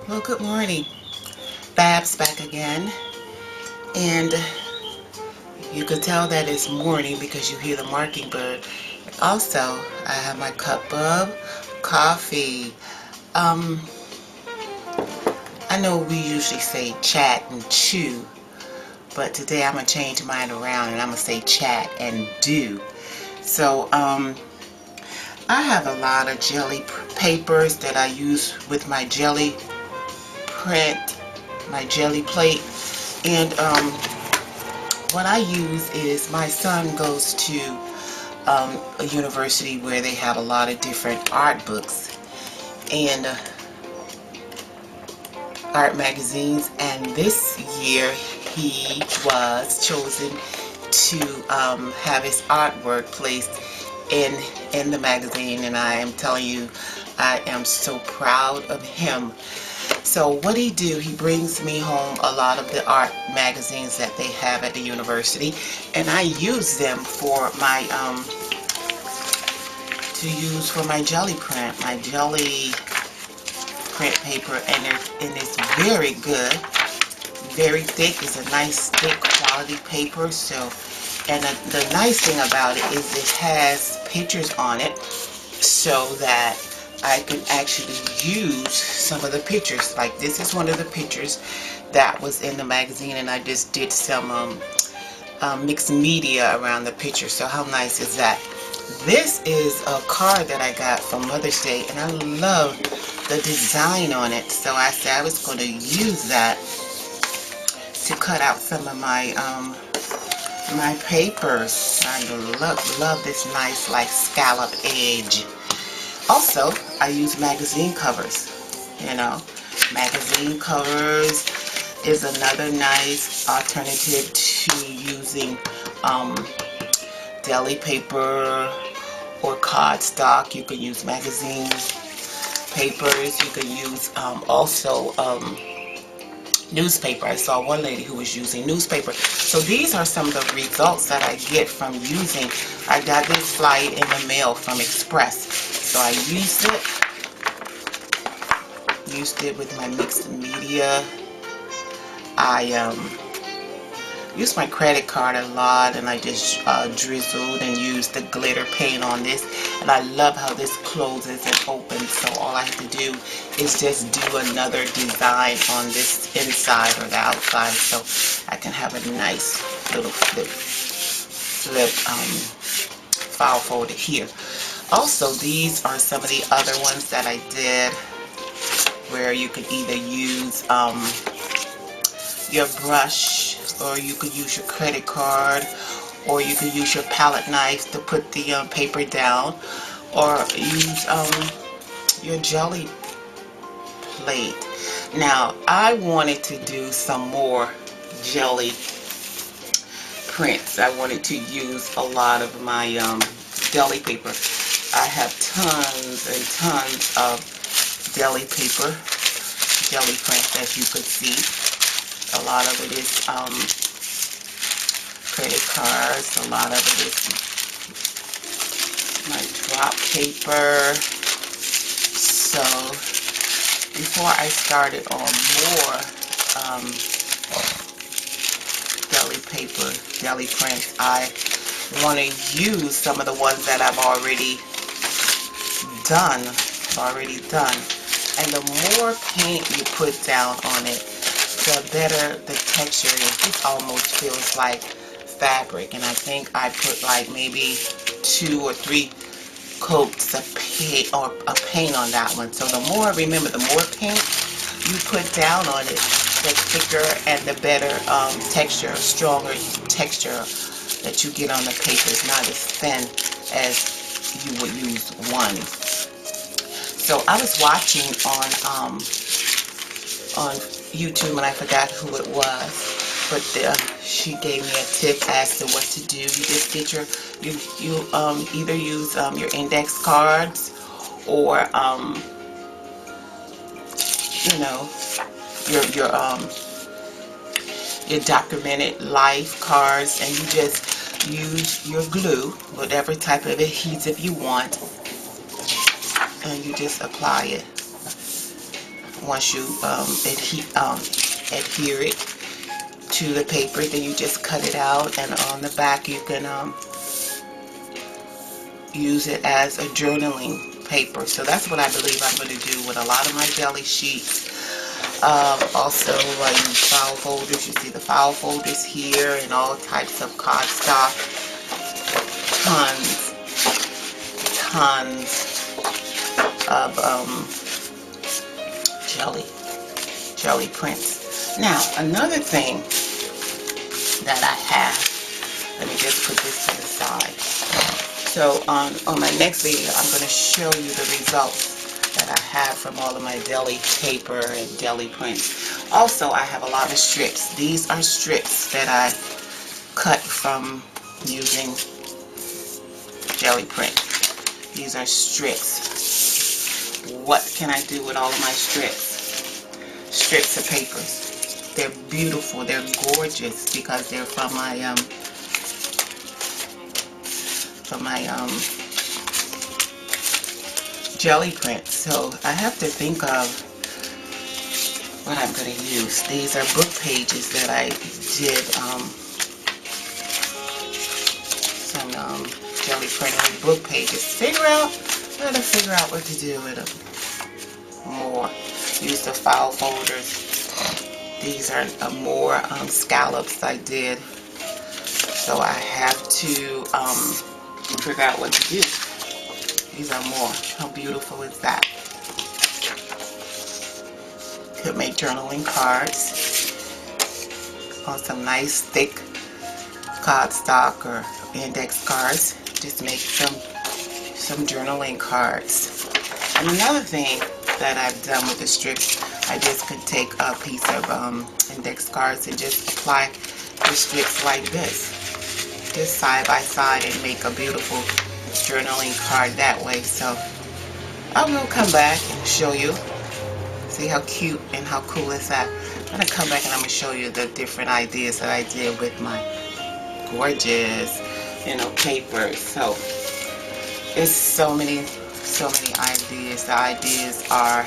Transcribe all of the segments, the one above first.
Well, good morning. Babs back again. And you could tell that it's morning because you hear the mockingbird. Also, I have my cup of coffee. Um, I know we usually say chat and chew, but today I'm going to change mine around and I'm going to say chat and do. So, I have a lot of jelly papers that I use with my Gelli Print, my jelly plate. And what I use is my son goes to a university where they have a lot of different art books and art magazines, and this year he was chosen to have his artwork placed in the magazine, and I am telling you, I am so proud of him. So what he do, he brings me home a lot of the art magazines that they have at the university, and I use them for my jelly print, my jelly print paper, and it's very good, very thick. It's a nice thick quality paper. So, and the nice thing about it is it has pictures on it, so that I can actually use some of the pictures. Like this is one of the pictures that was in the magazine, and I just did some mixed media around the picture. So how nice is that? This is a card that I got for Mother's Day, and I love the design on it. So I said I was going to use that to cut out some of my my papers. I love this nice like scallop edge. Also, I use magazine covers. You know, magazine covers is another nice alternative to using deli paper or cardstock. You can use magazine papers. You can use also newspaper. I saw one lady who was using newspaper. So these are some of the results that I get from using. I got this flyer in the mail from Express. So I used it with my mixed media. I used my credit card a lot, and I just drizzled and used the glitter paint on this. And I love how this closes and opens, so all I have to do is just do another design on this inside or the outside, so I can have a nice little flip file folder here. Also, these are some of the other ones that I did, where you could either use your brush, or you could use your credit card, or you could use your palette knife to put the paper down, or use your jelly plate. Now, I wanted to do some more jelly prints. I wanted to use a lot of my deli paper. I have tons and tons of deli paper, jelly prints, as you could see. A lot of it is credit cards. A lot of it is my drop paper. So before I started on more deli paper, deli prints, I want to use some of the ones that I've already done. And the more paint you put down on it, the better the texture is. This almost feels like fabric, and I think I put like maybe 2 or 3 coats of paint on that one. So the more, remember, the more paint you put down on it, the thicker and the better texture, stronger texture that you get on the paper. It's not as thin as you would use one. So I was watching on YouTube, and I forgot who it was, but she gave me a tip as to what to do. You just get you either use your index cards, or you know, your documented life cards, and you just use your glue, whatever type of adhesive you want, and you just apply it once you adhere it to the paper, then you just cut it out, and on the back you can use it as a journaling paper. So that's what I believe I'm going to do with a lot of my Gelli sheets. Also, I use file folders. You see the file folders here, and all types of cardstock. Tons of Gelli prints. Now, another thing that I have, let me just put this to the side. So on my next video, I'm going to show you the results that I have from all of my Gelli paper and Gelli prints. Also, I have a lot of strips. These are strips that I cut from using Gelli print. These are strips. What can I do with all of my strips? Strips of papers. They're beautiful. They're gorgeous because they're from my Gelli print. So I have to think of what I'm going to use. These are book pages that I did some Gelli printed book pages. Gotta figure out what to do with them more. Use the file folders. These are more scallops I did. So I have to figure out what to do. These are more. How beautiful is that? Could make journaling cards on some nice thick cardstock or index cards. Just make some journaling cards. And another thing that I've done with the strips, I just could take a piece of index cards and just apply the strips like this, just side by side, and make a beautiful journaling card that way. So I will come back and show you. See how cute and how cool is that? I'm going to come back and I'm going to show you the different ideas that I did with my gorgeous, paper. So there's so many ideas. The ideas are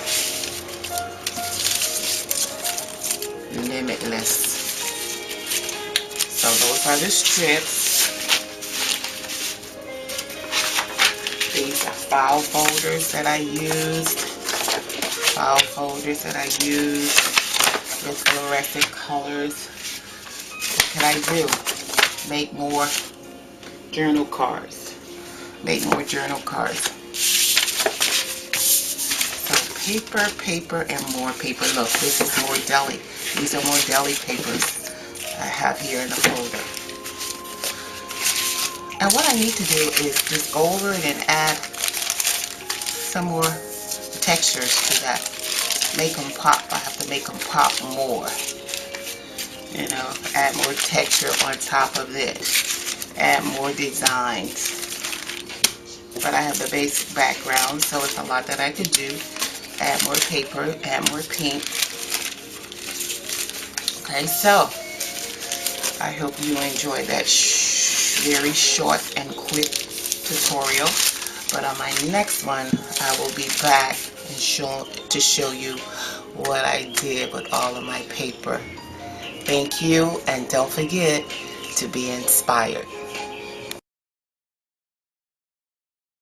limitless. So those are the strips. These are file folders that I used. With fluorescent colors. What can I do? Make more journal cards. So paper, and more paper. Look, this is more Gelli. These are more Gelli papers I have here in the folder. And what I need to do is just go over it and add some more textures to that. Make them pop. I have to make them pop more. Add more texture on top of this. Add more designs. But I have the basic background, so it's a lot that I could do. Add more paper, add more paint. Okay, so I hope you enjoyed that very short and quick tutorial. But on my next one, I will be back and show you what I did with all of my paper. Thank you, and don't forget to be inspired.